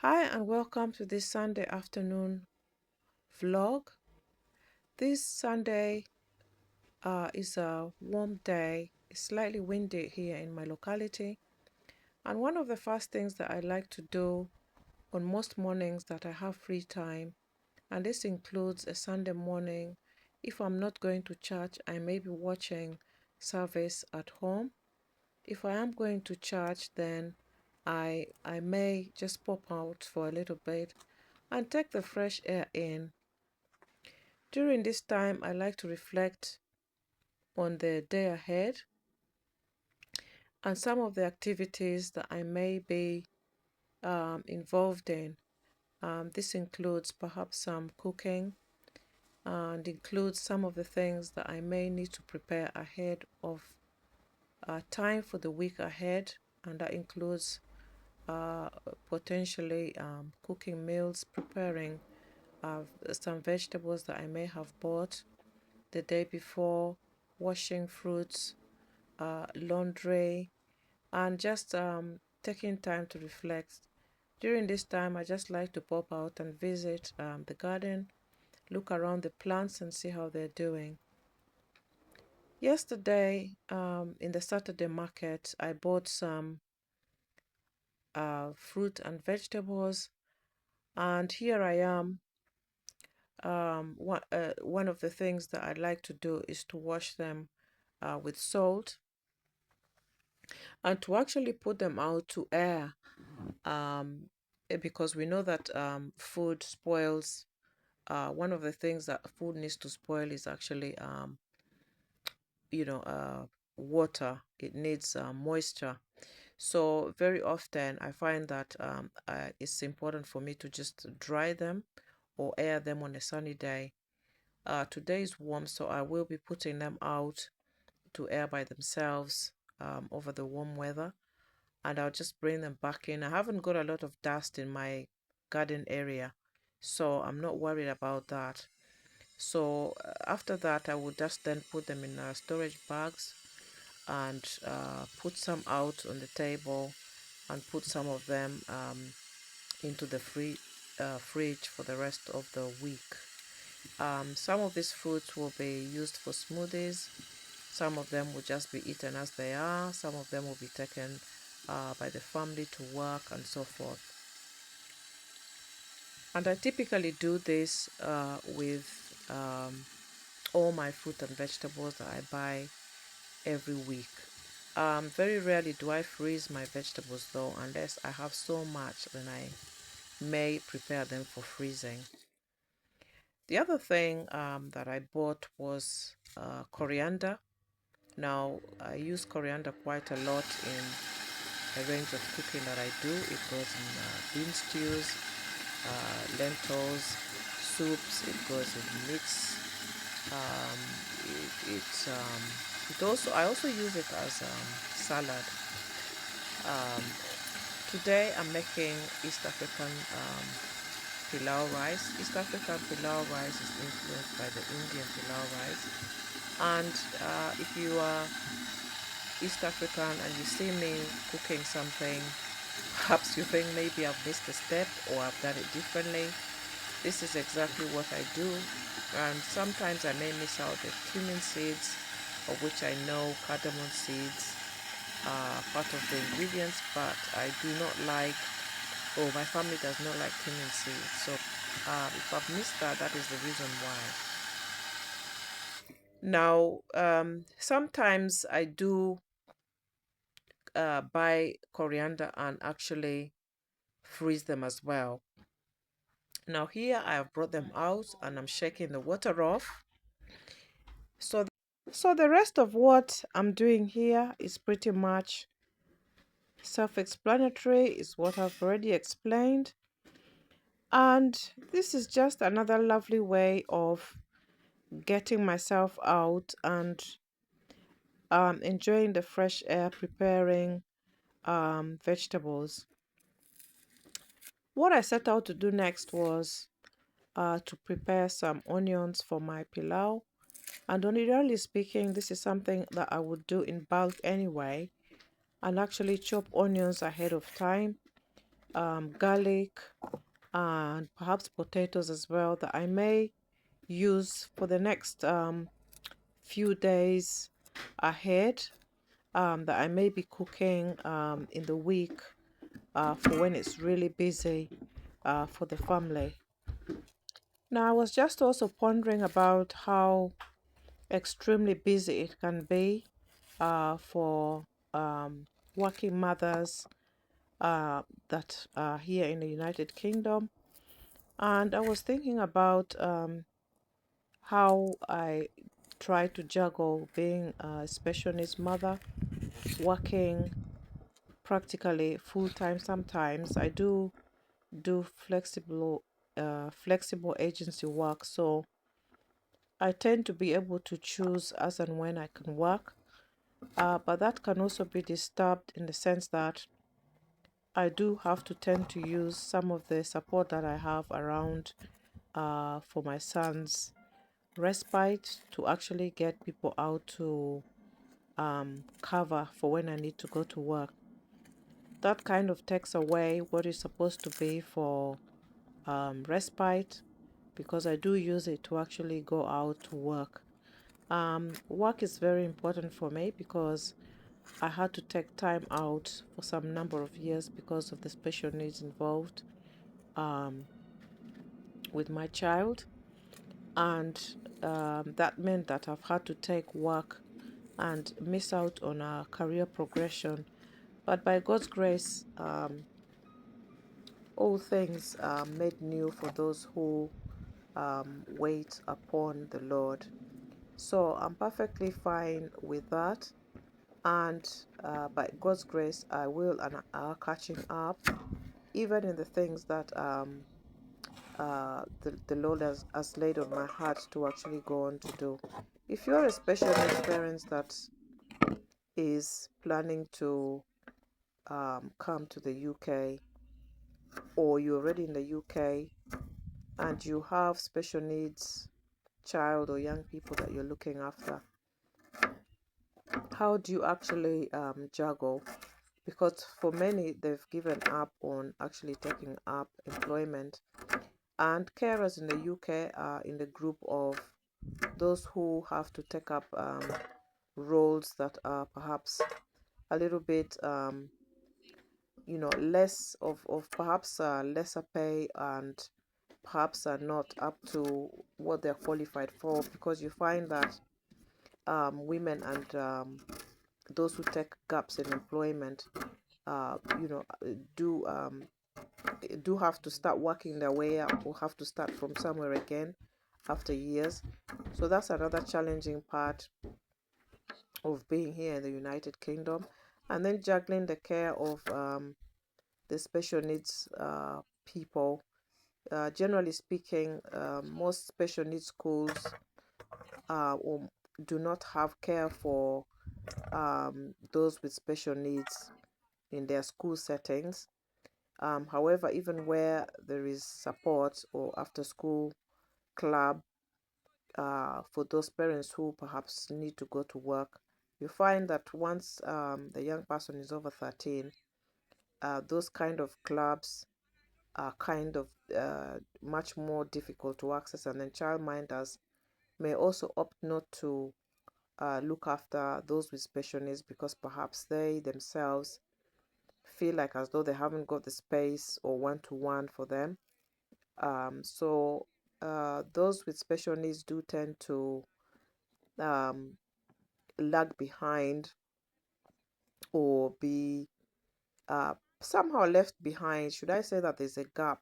Hi and welcome to this Sunday afternoon vlog. This Sunday is a warm day. It's slightly windy here in my locality. And one of the first things that I like to do on most mornings that I have free time, and this includes a Sunday morning, if I'm not going to church, I may be watching service at home. If I am going to church, then I may just pop out for a little bit and take the fresh air in. During this time, I like to reflect on the day ahead and some of the activities that I may be involved in. This includes perhaps some cooking and includes some of the things that I may need to prepare ahead of time for the week ahead, and that includes uh, potentially cooking meals, preparing some vegetables that I may have bought the day before, washing fruits, laundry, and just taking time to reflect. During this time, I just like to pop out and visit the garden, look around the plants and see how they're doing. Yesterday, in the Saturday market, I bought some fruit and vegetables, and here I am. One of the things that I like to do is to wash them with salt and to actually put them out to air, because we know that food spoils. One of the things that food needs to spoil is actually you know uh, water. It needs moisture. So very often I find that it's important for me to just dry them or air them on a sunny day. Today is warm, so I will be putting them out to air by themselves over the warm weather, and I'll just bring them back in. I haven't got a lot of dust in my garden area, so I'm not worried about that. So after that, I will just then put them in storage bags and put some out on the table and put some of them into the fridge for the rest of the week. Some of these fruits will be used for smoothies. Some of them will just be eaten as they are. Some of them will be taken by the family to work and so forth. And I typically do this with all my fruit and vegetables that I buy every week. Very rarely do I freeze my vegetables though, unless I have so much, then I may prepare them for freezing. The other thing that I bought was coriander. Now, I use coriander quite a lot in a range of cooking that I do. It goes in bean stews, lentils, soups. It goes in meats. Um, it also I also use it as salad. Um, Today I'm making East African Pilau rice. East African Pilau rice is influenced by the Indian Pilau rice. And if you are East African and you see me cooking something, perhaps you think maybe I've missed a step or I've done it differently. This is exactly what I do. And sometimes I may miss out the cumin seeds, of which I know cardamom seeds are part of the ingredients, but I do not like, or my family does not like cumin seeds. So if I've missed that, that is the reason why. Now, sometimes I do buy coriander and actually freeze them as well. Now here I have brought them out and I'm shaking the water off. So, so the rest of what I'm doing here is pretty much self-explanatory, is what I've already explained. And this is just another lovely way of getting myself out and enjoying the fresh air, preparing vegetables. What I set out to do next was to prepare some onions for my pilau. And ordinarily speaking, this is something that I would do in bulk anyway, and actually chop onions ahead of time garlic, and perhaps potatoes as well that I may use for the next few days ahead, that I may be cooking in the week for when it's really busy for the family. Now, I was just also pondering about how extremely busy it can be for working mothers that are here in the United Kingdom. And I was thinking about how I try to juggle being a special needs mother, working practically full time sometimes. I do flexible agency work, so I tend to be able to choose as and when I can work. But that can also be disturbed in the sense that I do have to tend to use some of the support that I have around for my son's respite to actually get people out to cover for when I need to go to work. That kind of takes away what is supposed to be for respite, because I do use it to actually go out to work. Work is very important for me because I had to take time out for some number of years because of the special needs involved um, with my child. And that meant that I've had to take work and miss out on a career progression. But by God's grace, all things are made new for those who wait upon the Lord. So I'm perfectly fine with that. And by God's grace, I will and are catching up, even in the things that the Lord has laid on my heart to actually go on to do. If you're a special needs parent that is planning to come to the UK, or you're already in the UK and you have special needs child or young people that you're looking after, how do you actually juggle? Because for many, they've given up on actually taking up employment. And carers in the UK are in the group of those who have to take up roles that are perhaps a little bit, less of perhaps lesser pay, and perhaps are not up to what they're qualified for, because you find that women and those who take gaps in employment, uh, you know, do do have to start working their way up, or have to start from somewhere again after years. So that's another challenging part of being here in the United Kingdom. And then juggling the care of the special needs people. Generally speaking, most special needs schools or do not have care for those with special needs in their school settings. However, even where there is support or after school club for those parents who perhaps need to go to work, you find that once the young person is over 13, those kind of clubs are kind of much more difficult to access, and then childminders may also opt not to look after those with special needs because perhaps they themselves feel like as though they haven't got the space or one-to-one for them. So those with special needs do tend to um, lag behind, or be somehow left behind. Should I say that there's a gap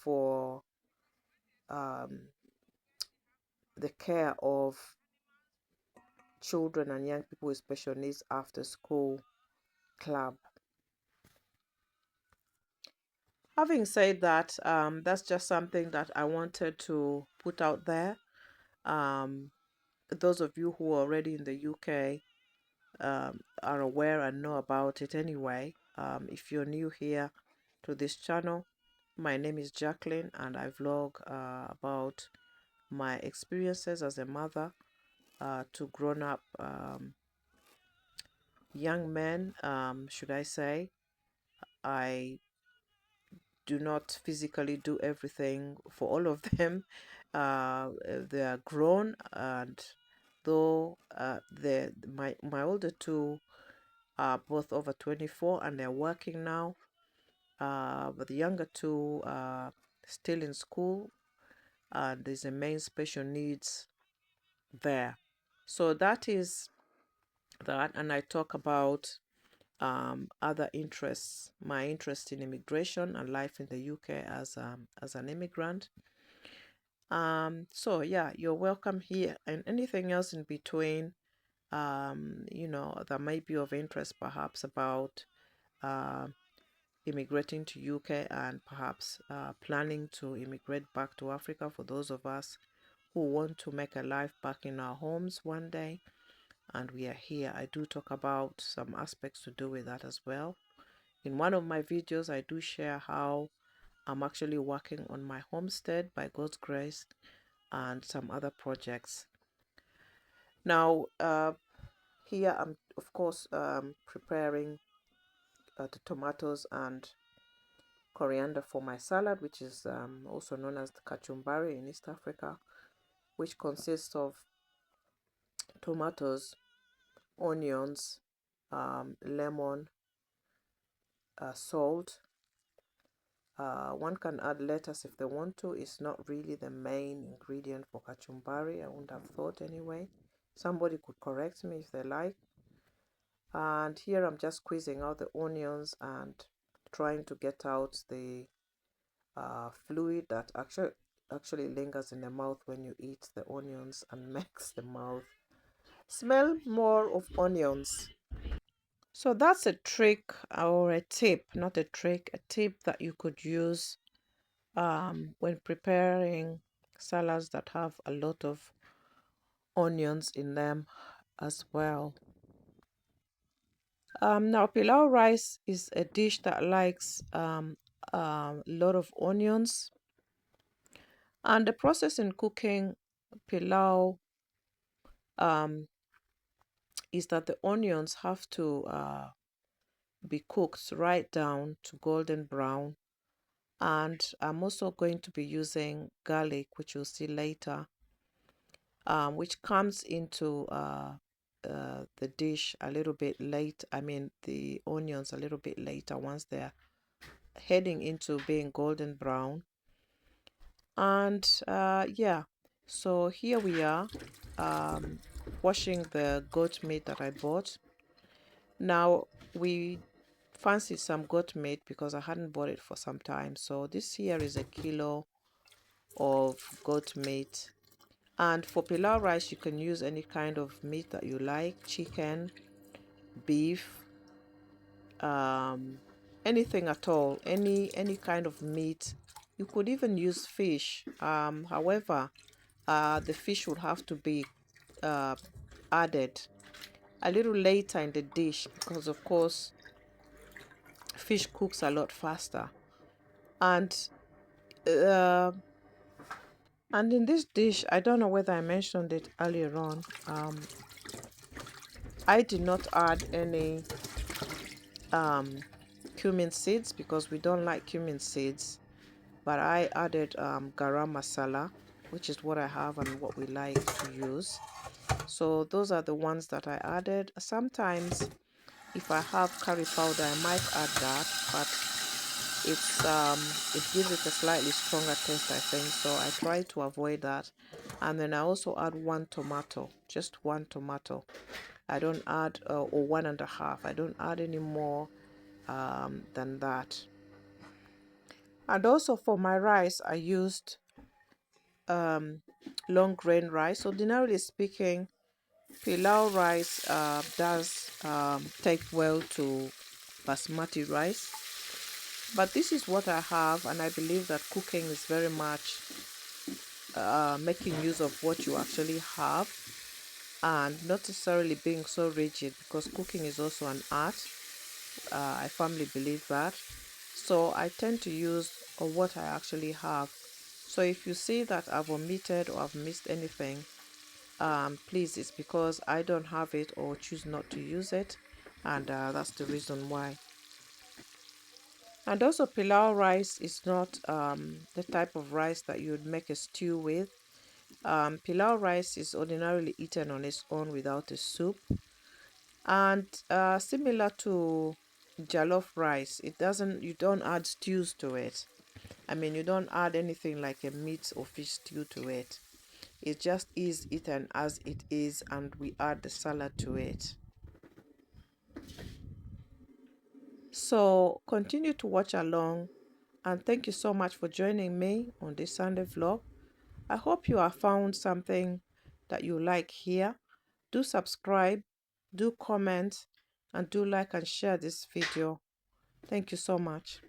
for um, the care of children and young people with special needs after school club? Having said that, that's just something that I wanted to put out there. Um, those of you who are already in the UK are aware and know about it anyway. If you're new here to this channel, my name is Jacqueline, and I vlog about my experiences as a mother to grown up young men, should I say, I do not physically do everything for all of them. They are grown, and though my older two are both over 24 and they're working now, but the younger two are still in school, and there's a main special needs there. So that is that, and I talk about other interests, my interest in immigration and life in the UK as an immigrant. So yeah, you're welcome here, and anything else in between, that might be of interest, perhaps about uh, immigrating to UK, and perhaps planning to immigrate back to Africa for those of us who want to make a life back in our homes one day. And we are here. I do talk about some aspects to do with that as well. In one of my videos, I do share how I'm actually working on my homestead by God's grace, and some other projects. Now, here I'm, of course, preparing the tomatoes and coriander for my salad, which is also known as the Kachumbari in East Africa, which consists of tomatoes, onions, lemon, salt. One can add lettuce if they want to. It's not really the main ingredient for kachumbari. I wouldn't have thought anyway. Somebody could correct me if they like. And here I'm just squeezing out the onions and trying to get out the fluid that actually lingers in the mouth when you eat the onions and makes the mouth smell more of onions. So that's a trick, or a tip, not a trick, a tip that you could use when preparing salads that have a lot of onions in them as well. Now, pilau rice is a dish that likes a lot of onions, and the process in cooking pilau um, is that the onions have to be cooked right down to golden brown. And I'm also going to be using garlic, which you'll see later, which comes into the dish a little bit late. I mean, the onions a little bit later once they're heading into being golden brown. And yeah, so here we are, um, washing the goat meat that I bought. Now, we fancied some goat meat because I hadn't bought it for some time. So this here is a kilo of goat meat. And for pilau rice, you can use any kind of meat that you like: chicken, beef, um, anything at all, any kind of meat. You could even use fish. However, the fish would have to be uh, added a little later in the dish, because of course fish cooks a lot faster. And uh, and in this dish, I don't know whether I mentioned it earlier on, I did not add any cumin seeds because we don't like cumin seeds, but I added garam masala, which is what I have and what we like to use. So those are the ones that I added. Sometimes if I have curry powder, I might add that, but it gives it a slightly stronger taste, I think, so I try to avoid that. And then I also add one tomato, just one tomato. I don't add or one and a half. I don't add any more than that. And also for my rice, I used long grain rice. Ordinarily speaking, pilau rice does take well to basmati rice, but this is what I have, and I believe that cooking is very much making use of what you actually have, and not necessarily being so rigid, because cooking is also an art. I firmly believe that. So I tend to use what I actually have. So if you see that I've omitted or I've missed anything, please, it's because I don't have it or choose not to use it, and that's the reason why. And also, pilau rice is not the type of rice that you would make a stew with. Pilau rice is ordinarily eaten on its own without a soup. And similar to jollof rice, you don't add stews to it. I mean, you don't add anything like a meat or fish stew to it. It just is eaten as it is, and we add the salad to it. So continue to watch along, and thank you so much for joining me on this Sunday vlog. I hope you have found something that you like here. Do subscribe, do comment, and do like and share this video. Thank you so much.